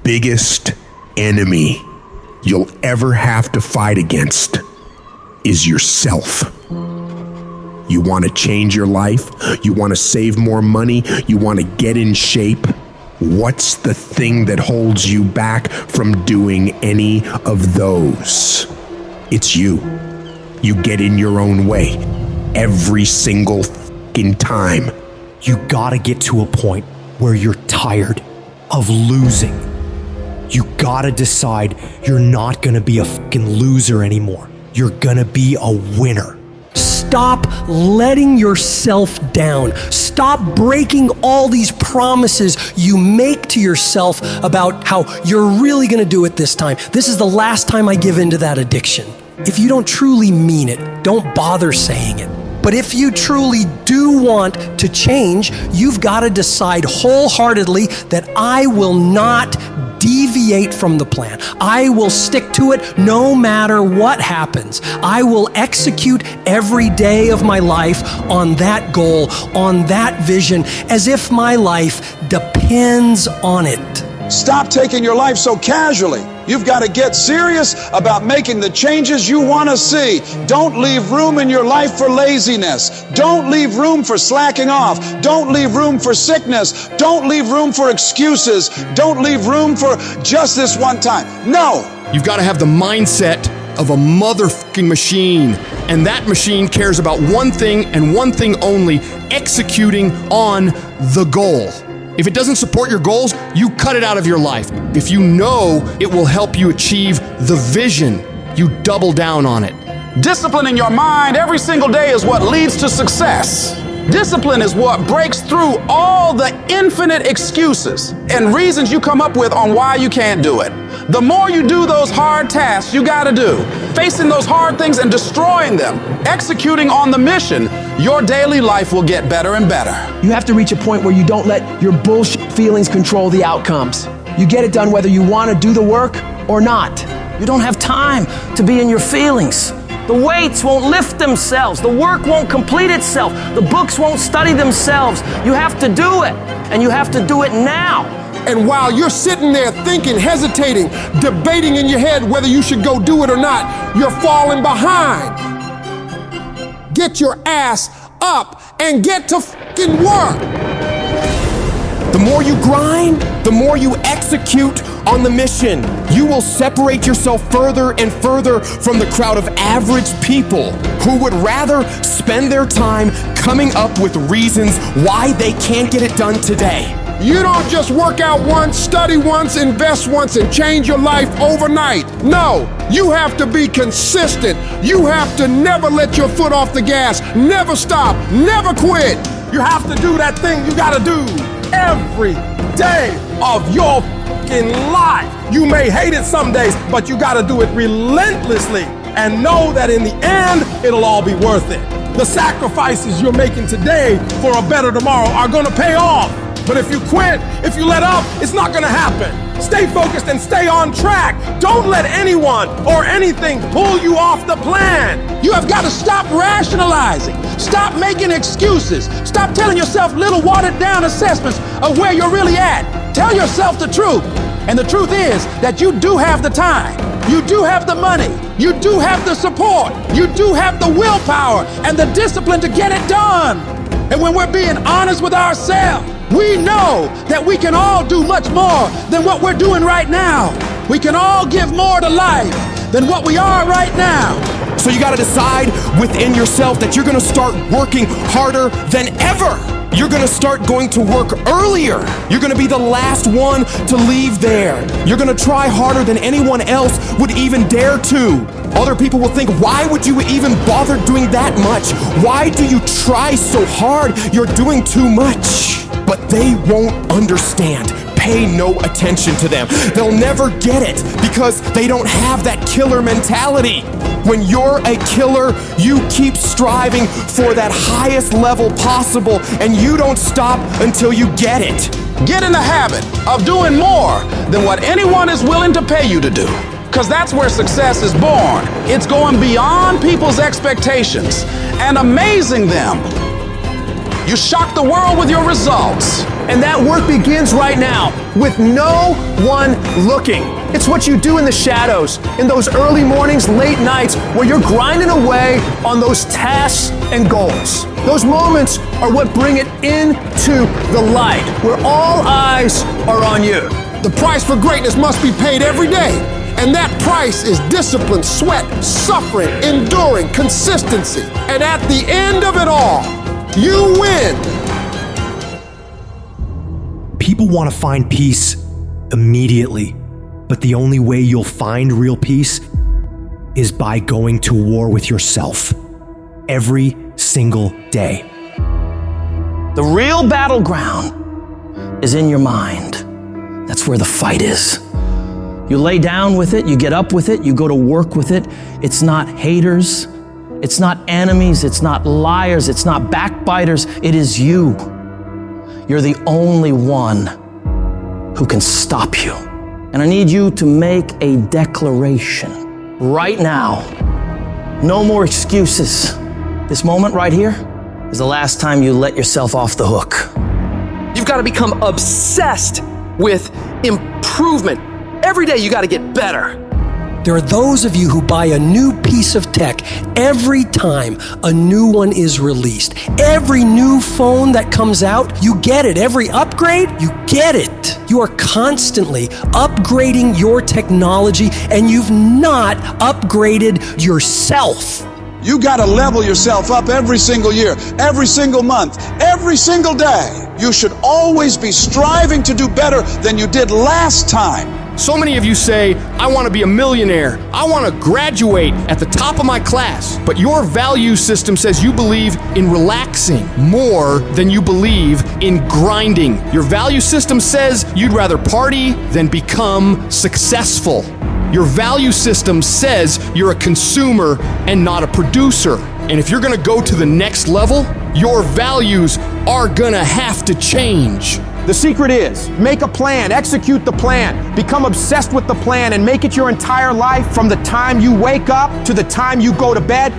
biggest enemy you'll ever have to fight against is yourself. You want to change your life? You want to save more money? You want to get in shape? What's the thing that holds you back from doing any of those? It's you. You get in your own way every single fucking time. You gotta get to a point where you're tired of losing. You gotta decide you're not gonna be a fucking loser anymore. You're gonna be a winner. Stop letting yourself down. Stop breaking all these promises you make to yourself about how you're really gonna do it this time. This is the last time I give in to that addiction. If you don't truly mean it, don't bother saying it. But if you truly do want to change, you've got to decide wholeheartedly that I will not deviate from the plan. I will stick to it no matter what happens. I will execute every day of my life on that goal, on that vision, as if my life depends on it. Stop taking your life so casually. You've got to get serious about making the changes you want to see. Don't leave room in your life for laziness. Don't leave room for slacking off. Don't leave room for sickness. Don't leave room for excuses. Don't leave room for just this one time. No. You've got to have the mindset of a motherfucking machine. And that machine cares about one thing and one thing only: executing on the goal. If it doesn't support your goals, you cut it out of your life. If you know it will help you achieve the vision, you double down on it. Disciplining your mind every single day is what leads to success. Discipline is what breaks through all the infinite excuses and reasons you come up with on why you can't do it. The more you do those hard tasks you gotta do, facing those hard things and destroying them, executing on the mission, your daily life will get better and better. You have to reach a point where you don't let your bullshit feelings control the outcomes. You get it done whether you want to do the work or not. You don't have time to be in your feelings. The weights won't lift themselves. The work won't complete itself. The books won't study themselves. You have to do it, and you have to do it now. And while you're sitting there thinking, hesitating, debating in your head whether you should go do it or not, you're falling behind. Get your ass up and get to fucking work. The more you grind, the more you execute on the mission. You will separate yourself further and further from the crowd of average people who would rather spend their time coming up with reasons why they can't get it done today. You don't just work out once, study once, invest once, and change your life overnight. No, you have to be consistent. You have to never let your foot off the gas, never stop, never quit. You have to do that thing you gotta do every day of your fucking life. You may hate it some days, but you gotta do it relentlessly and know that in the end, it'll all be worth it. The sacrifices you're making today for a better tomorrow are gonna pay off. But if you quit, if you let up, it's not gonna happen. Stay focused and stay on track. Don't let anyone or anything pull you off the plan. You have got to stop rationalizing. Stop making excuses. Stop telling yourself little watered down assessments of where you're really at. Tell yourself the truth. And the truth is that you do have the time. You do have the money. You do have the support. You do have the willpower and the discipline to get it done. And when we're being honest with ourselves, we know that we can all do much more than what we're doing right now. We can all give more to life than what we are right now. So you gotta decide within yourself that you're gonna start working harder than ever. You're gonna start going to work earlier. You're gonna be the last one to leave there. You're gonna try harder than anyone else would even dare to. Other people will think, why would you even bother doing that much? Why do you try so hard? You're doing too much. But they won't understand. Pay no attention to them. They'll never get it because they don't have that killer mentality. When you're a killer, you keep striving for that highest level possible, and you don't stop until you get it. Get in the habit of doing more than what anyone is willing to pay you to do. Because that's where success is born. It's going beyond people's expectations and amazing them. You shock the world with your results, And that work begins right now with no one looking. It's what you do in the shadows, in those early mornings, late nights, where you're grinding away on those tasks and goals. Those moments are what bring it into the light, where all eyes are on you. The price for greatness must be paid every day. And that price is discipline, sweat, suffering, enduring, consistency. And at the end of it all, you win. People want to find peace immediately, but the only way you'll find real peace is by going to war with yourself every single day. The real battleground is in your mind. That's where the fight is. You lay down with it, you get up with it, you go to work with it. It's not haters, it's not enemies, it's not liars, it's not backbiters, it is you. You're the only one who can stop you. And I need you to make a declaration right now. No more excuses. This moment right here is the last time you let yourself off the hook. You've got to become obsessed with improvement. Every day you got to get better. There are those of you who buy a new piece of tech every time a new one is released. Every new phone that comes out, you get it. Every upgrade, you get it. You are constantly upgrading your technology, and you've not upgraded yourself. You got to level yourself up every single year, every single month, every single day. You should always be striving to do better than you did last time. So many of you say, I want to be a millionaire. I want to graduate at the top of my class. But your value system says you believe in relaxing more than you believe in grinding. Your value system says you'd rather party than become successful. Your value system says you're a consumer and not a producer. And if you're going to go to the next level, your values are going to have to change. The secret is, make a plan, execute the plan, become obsessed with the plan, and make it your entire life from the time you wake up to the time you go to bed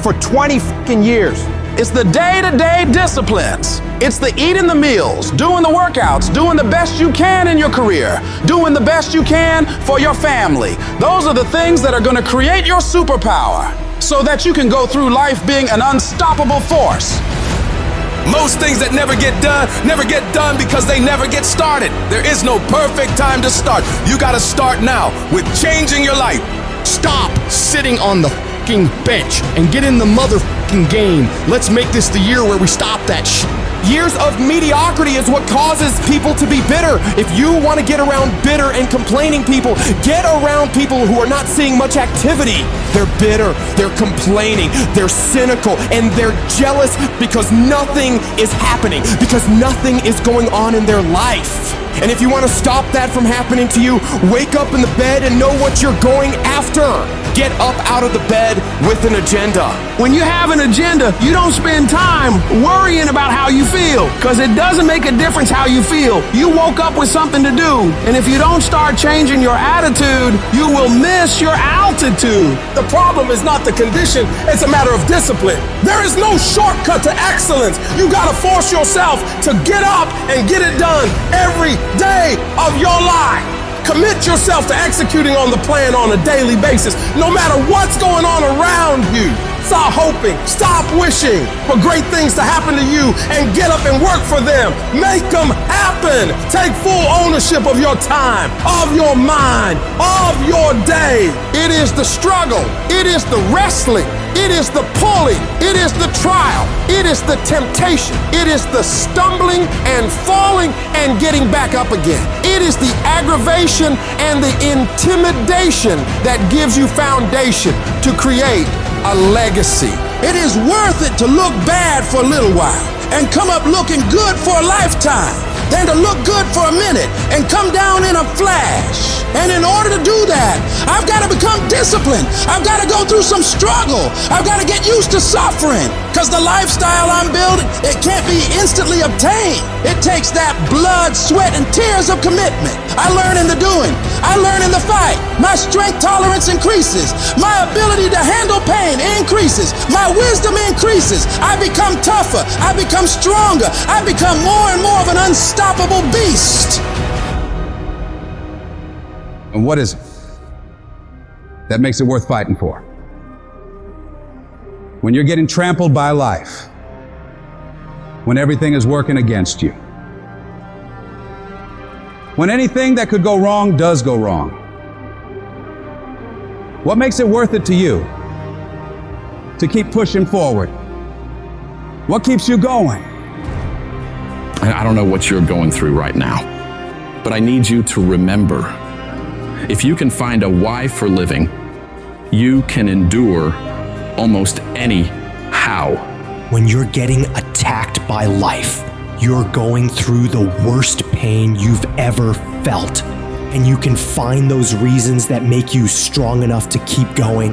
for 20 fucking years. It's the day-to-day disciplines. It's the eating the meals, doing the workouts, doing the best you can in your career, doing the best you can for your family. Those are the things that are going to create your superpower so that you can go through life being an unstoppable force. Most things that never get done because they never get started. There is no perfect time to start. You gotta start now with changing your life. Stop sitting on the fucking bench and get in the motherfucking game. Let's make this the year where we stop that shit. Years of mediocrity is what causes people to be bitter. If you want to get around bitter and complaining people, get around people who are not seeing much activity. They're bitter, they're complaining, they're cynical, and they're jealous because nothing is happening, because nothing is going on in their life. And if you want to stop that from happening to you, wake up in the bed and know what you're going after. Get up out of the bed with an agenda. When you have an agenda, you don't spend time worrying about how you feel, because it doesn't make a difference how you feel. You woke up with something to do, and if you don't start changing your attitude, you will miss your altitude. The problem is not the condition, it's a matter of discipline. There is no shortcut to excellence. You gotta force yourself to get up and get it done every day of your life. Commit yourself to executing on the plan on a daily basis, no matter what's going on around you. Stop hoping, stop wishing for great things to happen to you, and get up and work for them. Make them happen. Take full ownership of your time, of your mind, of your day. It is the struggle. It is the wrestling. It is the pulling. It is the trial. It is the temptation. It is the stumbling and falling and getting back up again. It is the aggravation and the intimidation that gives you foundation to create a legacy. It is worth it to look bad for a little while and come up looking good for a lifetime than to look good for a minute and come down in a flash. And in order to do that, I've got to become disciplined. I've got to go through some struggle. I've got to get used to suffering. Because the lifestyle I'm building, it can't be instantly obtained. It takes that blood, sweat, and tears of commitment. I learn in the doing. I learn in the fight. My strength tolerance increases. My ability to handle pain increases. My wisdom increases. I become tougher. I become stronger. I become more and more of an unstoppable beast. And what is it that makes it worth fighting for? When you're getting trampled by life, when everything is working against you, when anything that could go wrong does go wrong, what makes it worth it to you to keep pushing forward? What keeps you going? I don't know what you're going through right now, but I need you to remember, if you can find a why for living, you can endure almost any how. When you're getting attacked by life, you're going through the worst pain you've ever felt, and you can find those reasons that make you strong enough to keep going,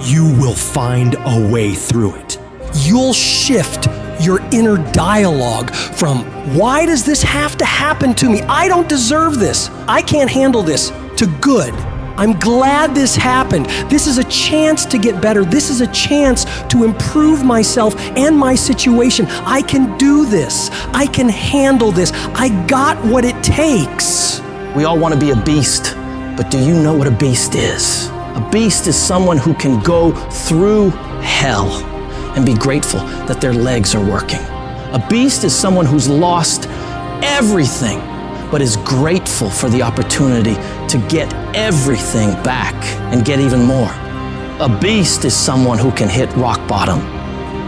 you will find a way through it. You'll shift your inner dialogue from, why does this have to happen to me? I don't deserve this. I can't handle this, to good. I'm glad this happened. This is a chance to get better. This is a chance to improve myself and my situation. I can do this. I can handle this. I got what it takes. We all want to be a beast, but do you know what a beast is? A beast is someone who can go through hell and be grateful that their legs are working. A beast is someone who's lost everything, but is grateful for the opportunity to get everything back and get even more. A beast is someone who can hit rock bottom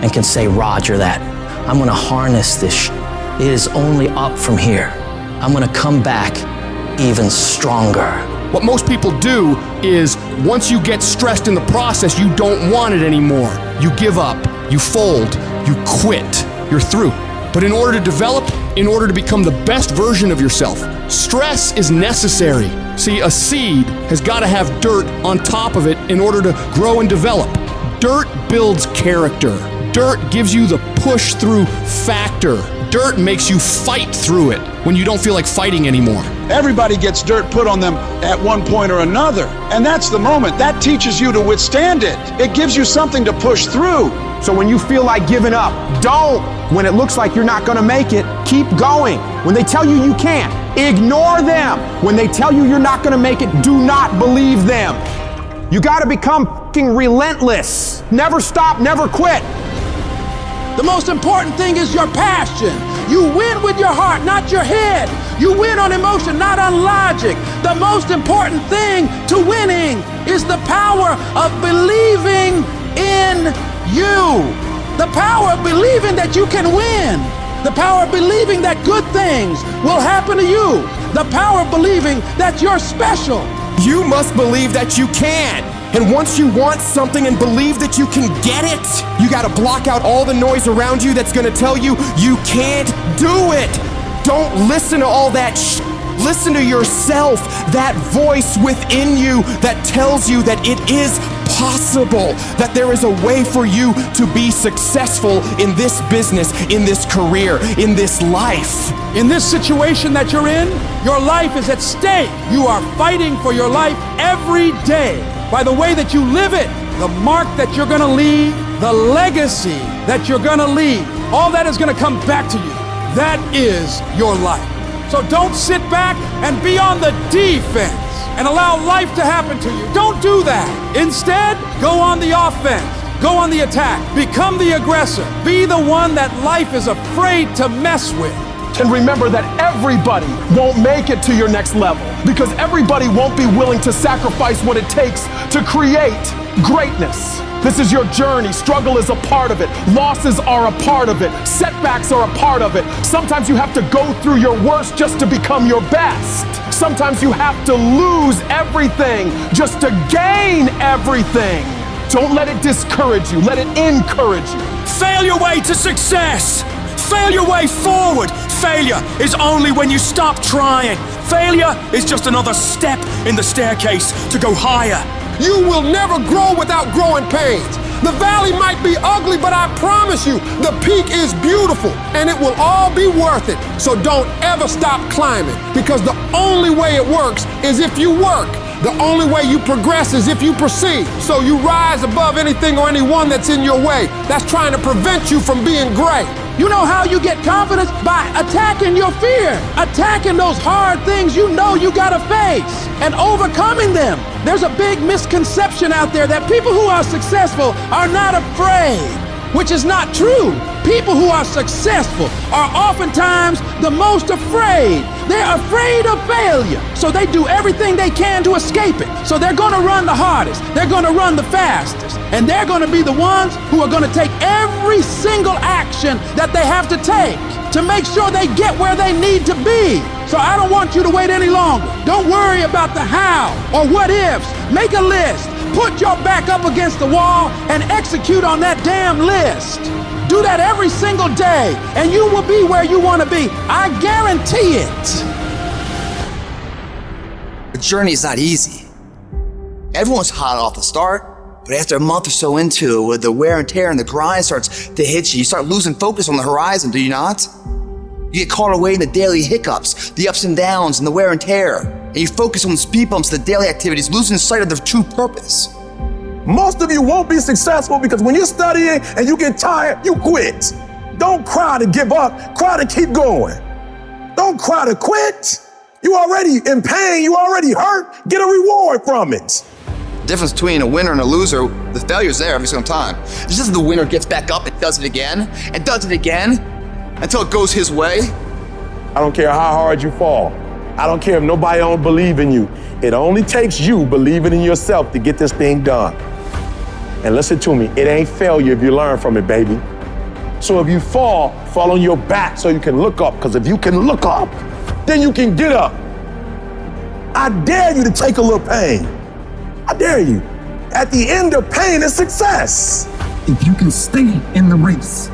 and can say, Roger that. I'm gonna harness this. It is only up from here. I'm gonna come back even stronger. What most people do is, once you get stressed in the process, you don't want it anymore. You give up, you fold, you quit, you're through. But in order to develop, in order to become the best version of yourself, stress is necessary. See, a seed has got to have dirt on top of it in order to grow and develop. Dirt builds character. Dirt gives you the push-through factor. Dirt makes you fight through it when you don't feel like fighting anymore. Everybody gets dirt put on them at one point or another. And that's the moment. That teaches you to withstand it. It gives you something to push through. So when you feel like giving up, don't. When it looks like you're not gonna make it, keep going. When they tell you you can't, ignore them. When they tell you you're not gonna make it, do not believe them. You gotta become fucking relentless. Never stop, never quit. The most important thing is your passion. You win with your heart, not your head. You win on emotion, not on logic. The most important thing to winning is the power of believing in you. The power of believing that you can win. The power of believing that good things will happen to you. The power of believing that you're special. You must believe that you can. And once you want something and believe that you can get it, you gotta block out all the noise around you that's gonna tell you you can't do it. Don't listen to all that shit. Listen to yourself, that voice within you that tells you that it is possible, that there is a way for you to be successful in this business, in this career, in this life. In this situation that you're in, your life is at stake. You are fighting for your life every day by the way that you live it, the mark that you're gonna leave, the legacy that you're gonna leave. All that is gonna come back to you. That is your life. So don't sit back and be on the defense and allow life to happen to you. Don't do that. Instead, go on the offense. Go on the attack. Become the aggressor. Be the one that life is afraid to mess with. And remember that everybody won't make it to your next level, because everybody won't be willing to sacrifice what it takes to create greatness. This is your journey. Struggle is a part of it. Losses are a part of it. Setbacks are a part of it. Sometimes you have to go through your worst just to become your best. Sometimes you have to lose everything just to gain everything. Don't let it discourage you. Let it encourage you. Fail your way to success. Fail your way forward. Failure is only when you stop trying. Failure is just another step in the staircase to go higher. You will never grow without growing pains. The valley might be ugly, but I promise you, the peak is beautiful and it will all be worth it. So don't ever stop climbing, because the only way it works is if you work. The only way you progress is if you proceed. So you rise above anything or anyone that's in your way that's trying to prevent you from being great. You know how you get confidence? By attacking your fear, attacking those hard things you know you gotta face and overcoming them. There's a big misconception out there that people who are successful are not afraid, which is not true. People who are successful are oftentimes the most afraid. They're afraid of failure, so they do everything they can to escape it. So they're gonna run the hardest, they're gonna run the fastest, and they're gonna be the ones who are gonna take every single action that they have to take to make sure they get where they need to be. So I don't want you to wait any longer. Don't worry about the how or what ifs. Make a list. Put your back up against the wall and execute on that damn list. Do that every single day, and you will be where you want to be. I guarantee it. The journey is not easy. Everyone's hot off the start, but after a month or so into it, with the wear and tear and the grind starts to hit you, you start losing focus on the horizon, do you not? You get caught away in the daily hiccups, the ups and downs, and the wear and tear. And you focus on the speed bumps, the daily activities, losing sight of their true purpose. Most of you won't be successful because when you're studying and you get tired, you quit. Don't cry to give up, cry to keep going. Don't cry to quit. You already in pain, you already hurt, get a reward from it. The difference between a winner and a loser, the failure's there every single time. It's just the winner gets back up and does it again, until it goes his way. I don't care how hard you fall. I don't care if nobody don't believe in you. It only takes you believing in yourself to get this thing done. And listen to me, it ain't failure if you learn from it, baby. So if you fall on your back so you can look up, because if you can look up, then you can get up. I dare you to take a little pain. I dare you. At the end of pain is success. If you can stay in the race,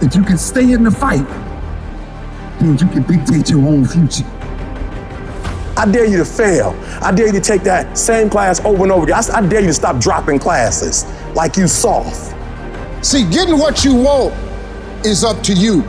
if you can stay in the fight, then you can dictate your own future. I dare you to fail. I dare you to take that same class over and over again. I dare you to stop dropping classes like you soft. See, getting what you want is up to you.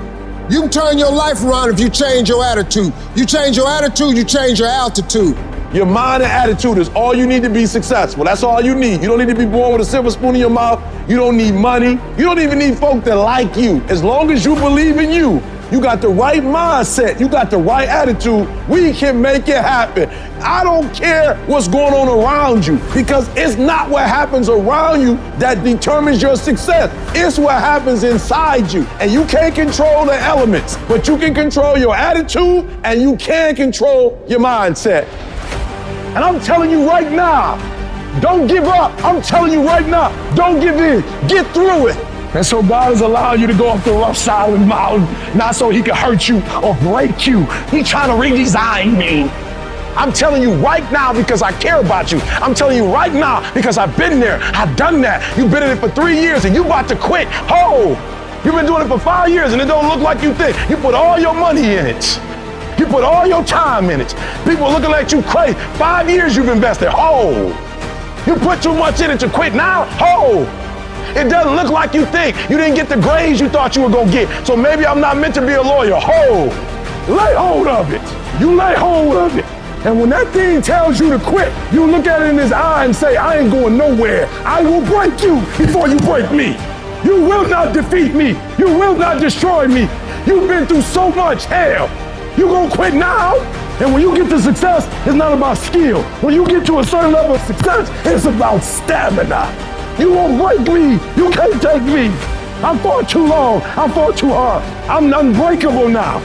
You can turn your life around if you change your attitude. You change your attitude, you change your altitude. Your mind and attitude is all you need to be successful. That's all you need. You don't need to be born with a silver spoon in your mouth. You don't need money. You don't even need folk that like you. As long as you believe in you, you got the right mindset, you got the right attitude, we can make it happen. I don't care what's going on around you, because it's not what happens around you that determines your success. It's what happens inside you. And you can't control the elements, but you can control your attitude and you can control your mindset. And I'm telling you right now, don't give up. I'm telling you right now, don't give in. Get through it. And so God has allowed you to go up the rough side of the mountain, not so he can hurt you or break you. He's trying to redesign me. I'm telling you right now because I care about you. I'm telling you right now because I've been there. I've done that. You've been in it for 3 years and you about to quit. Oh, you've been doing it for 5 years and it don't look like you think. You put all your money in it. You put all your time in it. People are looking at you crazy. 5 years you've invested. Oh, you put too much in it to quit now. Oh. It doesn't look like you think. You didn't get the grades you thought you were gonna get. So maybe I'm not meant to be a lawyer. Lay hold of it. You lay hold of it. And when that thing tells you to quit, you look at it in his eye and say, I ain't going nowhere. I will break you before you break me. You will not defeat me. You will not destroy me. You've been through so much hell. You gonna quit now? And when you get to success, it's not about skill. When you get to a certain level of success, it's about stamina. You won't break me. You can't take me. I fought too long. I fought too hard. I'm unbreakable now.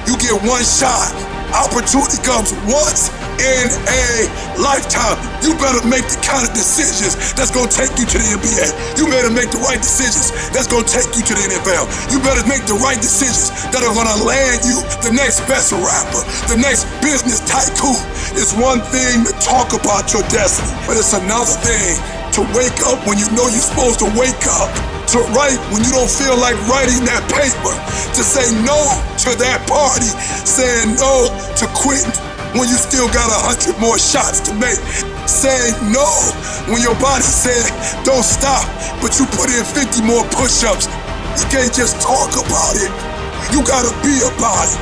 You get one shot. Opportunity comes once in a lifetime. You better make the kind of decisions that's gonna take you to the NBA. You better make the right decisions that's gonna take you to the NFL. You better make the right decisions that are gonna land you the next best rapper, the next business tycoon. It's one thing to talk about your destiny, but it's another thing to wake up when you know you're supposed to wake up, to write when you don't feel like writing that paper, to say no to that party, saying no to quitting when you still got 100 more shots to make. Saying no when your body said don't stop, but you put in 50 more push-ups. You can't just talk about it. You gotta be about it.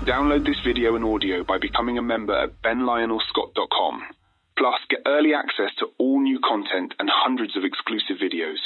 Download this video and audio by becoming a member at benlionelscott.com. Plus, get early access to all new content and hundreds of exclusive videos.